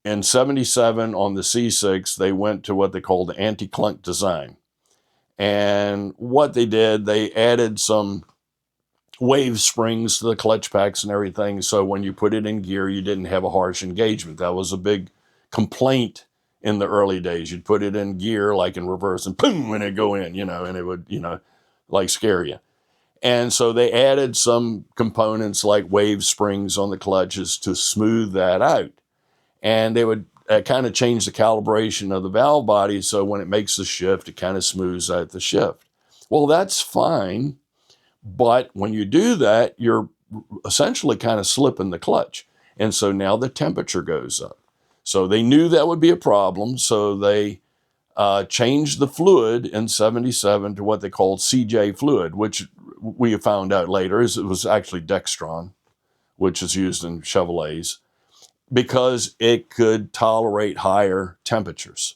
in 77 on the C6, they went to what they called the anti-clunk design. And what they did, they added some wave springs to the clutch packs and everything. So when you put it in gear, you didn't have a harsh engagement. That was a big complaint in the early days. You'd put it in gear, like in reverse, and boom, and it'd go in, and it would, like scare you. And so they added some components like wave springs on the clutches to smooth that out. And they would kind of change the calibration of the valve body. So when it makes the shift, it kind of smooths out the shift. Well, that's fine. But when you do that, you're essentially kind of slipping the clutch. And so now the temperature goes up. So they knew that would be a problem. So they changed the fluid in 77 to what they called CJ fluid, which we found out later is it was actually Dextron, which is used in Chevrolets, because it could tolerate higher temperatures.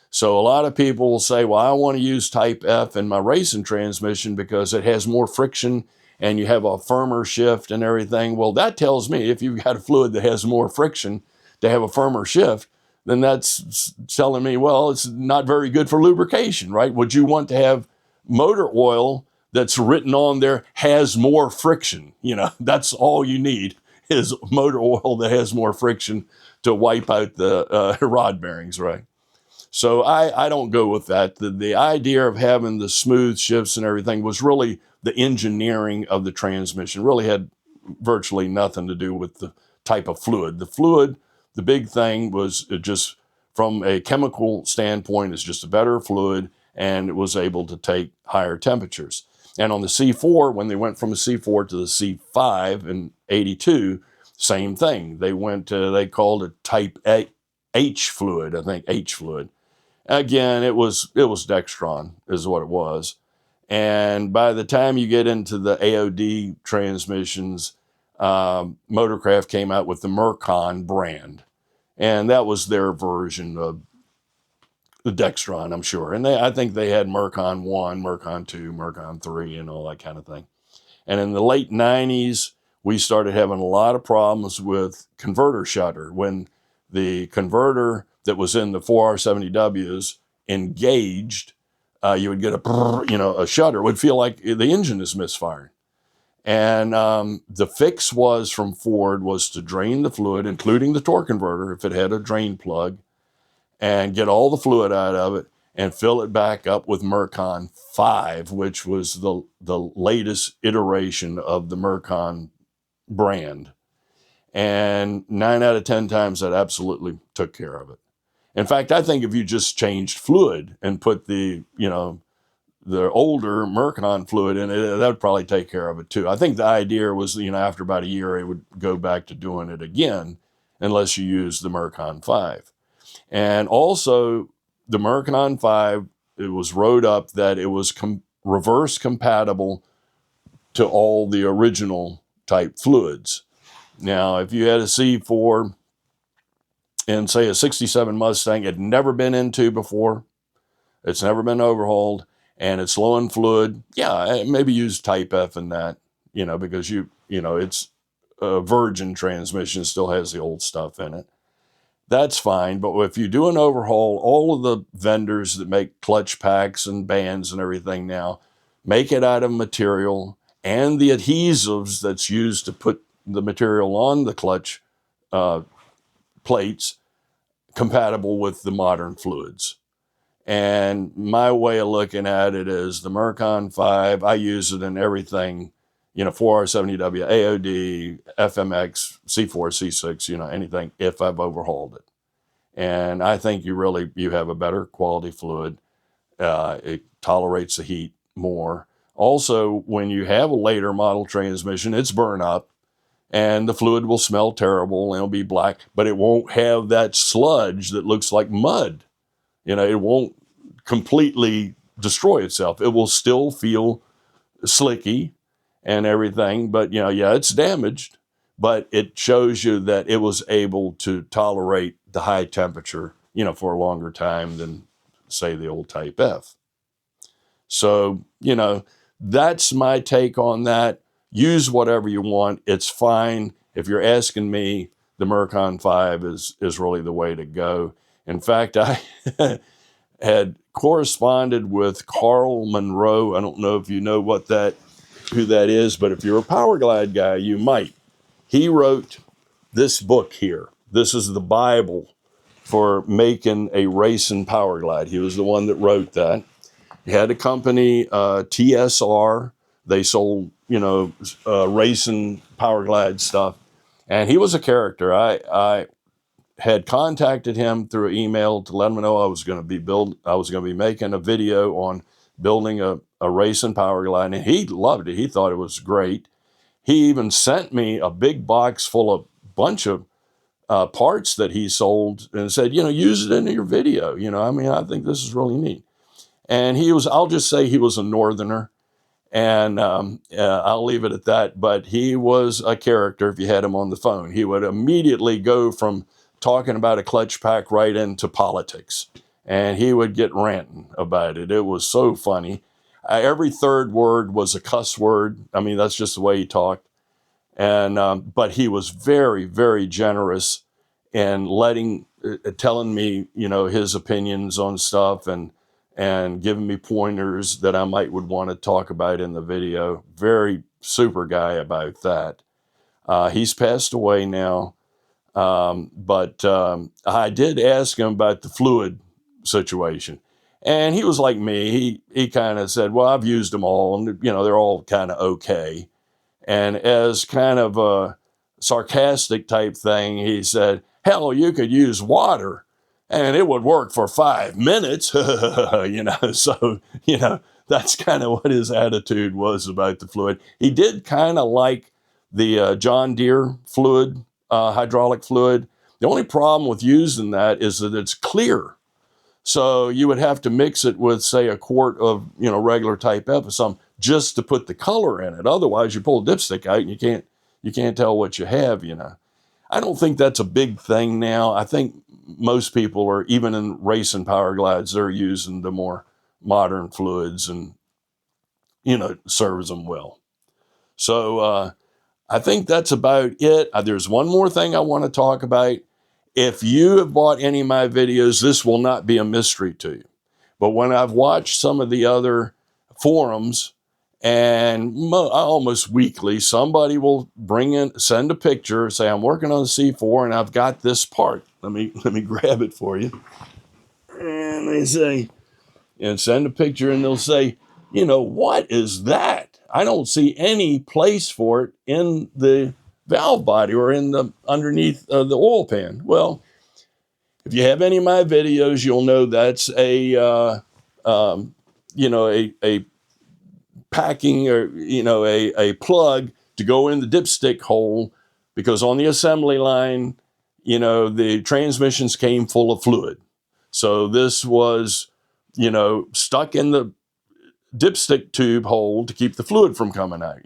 So a lot of people will say, well, I want to use Type F in my racing transmission because it has more friction and you have a firmer shift and everything. Well, that tells me if you've got a fluid that has more friction to have a firmer shift, then that's telling me, well, it's not very good for lubrication, right? Would you want to have motor oil that's written on there has more friction? That's all you need is motor oil that has more friction to wipe out the rod bearings, right? So I don't go with that. The idea of having the smooth shifts and everything was really the engineering of the transmission. Really had virtually nothing to do with the type of fluid. The fluid, the big thing was just from a chemical standpoint, it's just a better fluid and it was able to take higher temperatures. And on the C4, when they went from a C4 to the C5 in 82, same thing. They called it Type H fluid, I think H fluid. Again, it was Dextron is what it was. And by the time you get into the AOD transmissions, Motorcraft came out with the Mercon brand. And that was their version of the Dextron, I'm sure. And I think they had Mercon 1, Mercon 2, Mercon 3, and all that kind of thing. And in the late 90s, we started having a lot of problems with converter shutter. When the converter that was in the 4R70Ws engaged, you would get a shutter. It would feel like the engine is misfiring. And the fix from Ford was to drain the fluid, including the torque converter, if it had a drain plug, and get all the fluid out of it and fill it back up with Mercon 5, which was the latest iteration of the Mercon brand. And 9 out of 10 times that absolutely took care of it. In fact, I think if you just changed fluid and put the older Mercon fluid in it, that would probably take care of it too. I think the idea was, after about a year, it would go back to doing it again unless you use the Mercon 5. And also, the Mercon 5, it was wrote up that it was reverse compatible to all the original type fluids. Now, if you had a C4 and say a 67 Mustang, it had never been into before, it's never been overhauled, and it's low in fluid, yeah, maybe use Type F in that, because it's a virgin transmission, still has the old stuff in it. That's fine. But if you do an overhaul, all of the vendors that make clutch packs and bands and everything now make it out of material and the adhesives that's used to put the material on the clutch plates compatible with the modern fluids. And my way of looking at it is the Mercon 5, I use it in everything, 4R70W, AOD, FMX, C4, C6, anything, if I've overhauled it. And I think you have a better quality fluid. It tolerates the heat more. Also, when you have a later model transmission, it's burn up and the fluid will smell terrible and it'll be black, but it won't have that sludge that looks like mud. It won't completely destroy itself. It will still feel slicky and everything, but it's damaged, but it shows you that it was able to tolerate the high temperature, for a longer time than, say, the old Type F. So, that's my take on that. Use whatever you want. It's fine. If you're asking me, the Mercon 5 is really the way to go. In fact, I had corresponded with Carl Monroe. I don't know if you know what that who that is, but if you're a Power Glide guy, you might. He wrote this book here. This is the Bible for making a racing Power Glide. He was the one that wrote that. He had a company, TSR. They sold, racing Power Glide stuff. And he was a character. I had contacted him through email to let him know I was going to be making a video on building a racing Power Glide, and he loved it. He thought it was great. He even sent me a big box full of bunch of parts that he sold and said, use it in your video. I think this is really neat. And I'll just say he was a Northerner, and I'll leave it at that. But he was a character if you had him on the phone. He would immediately go from talking about a clutch pack right into politics. And he would get ranting about it. It was so funny. Every third word was a cuss word. I mean, that's just the way he talked. And but he was very, very generous in telling me, his opinions on stuff and giving me pointers that I would want to talk about in the video. Very super guy about that. He's passed away now. But I did ask him about the fluid situation. And he was like me. He kind of said, well, I've used them all, and, they're all kind of okay. And as kind of a sarcastic type thing, he said, hell, you could use water and it would work for 5 minutes, So, that's kind of what his attitude was about the fluid. He did kind of like the John Deere fluid, hydraulic fluid. The only problem with using that is that it's clear. So you would have to mix it with, say, a quart of, regular type Epsom just to put the color in it. Otherwise, you pull a dipstick out and you can't tell what you have, I don't think that's a big thing now. I think most people are, even in racing Power Glides, they're using the more modern fluids and, serves them well. So I think that's about it. There's one more thing I want to talk about. If you have bought any of my videos, this will not be a mystery to you. But when I've watched some of the other forums, and almost weekly, somebody will send a picture, say, I'm working on the C4 and I've got this part. Let me grab it for you. And they say, and send a picture, and they'll say, what is that? I don't see any place for it in the valve body or in the underneath the oil pan. Well, if you have any of my videos, you'll know that's a packing or a plug to go in the dipstick hole, because on the assembly line, the transmissions came full of fluid. So this was stuck in the dipstick tube hole to keep the fluid from coming out.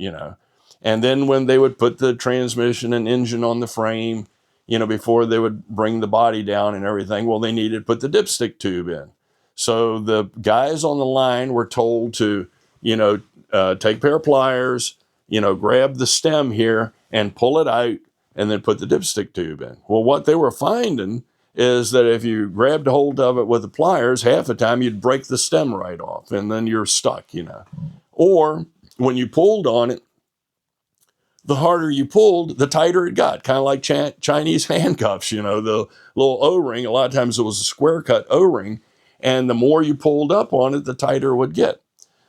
And then when they would put the transmission and engine on the frame, before they would bring the body down and everything, well, they needed to put the dipstick tube in. So the guys on the line were told to, take a pair of pliers, grab the stem here and pull it out and then put the dipstick tube in. Well, what they were finding is that if you grabbed a hold of it with the pliers, half the time you'd break the stem right off and then you're stuck, Or when you pulled on it, the harder you pulled, the tighter it got, kind of like Chinese handcuffs, the little O-ring. A lot of times it was a square cut O-ring, and the more you pulled up on it, the tighter it would get.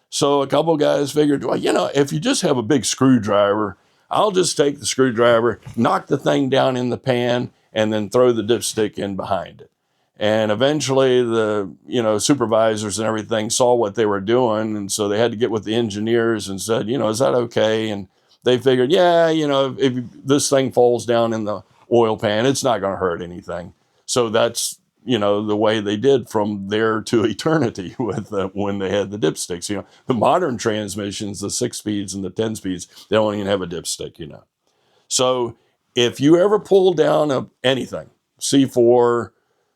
So a couple of guys figured, well, if you just have a big screwdriver, I'll just take the screwdriver, knock the thing down in the pan, and then throw the dipstick in behind it. And eventually the, supervisors and everything saw what they were doing, and so they had to get with the engineers and said, is that okay? And they figured, yeah, if this thing falls down in the oil pan, it's not going to hurt anything. So that's, the way they did from there to eternity with when they had the dipsticks. The modern transmissions, the 6 speeds and the 10 speeds, they don't even have a dipstick, So if you ever pull down anything, C4,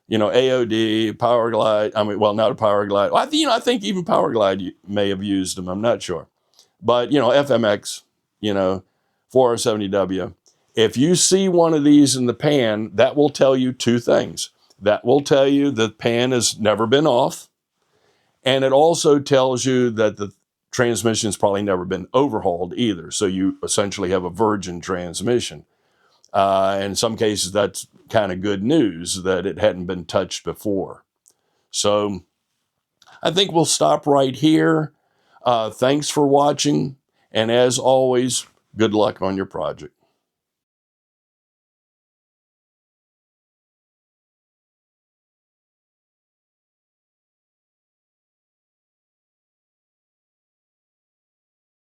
AOD, Power Glide, not a Power Glide. I think even Power Glide may have used them. I'm not sure. But, FMX, 470W. If you see one of these in the pan, that will tell you two things. That will tell you the pan has never been off. And it also tells you that the transmission's probably never been overhauled either. So you essentially have a virgin transmission. In some cases, that's kind of good news that it hadn't been touched before. So I think we'll stop right here. Thanks for watching. And as always, good luck on your project.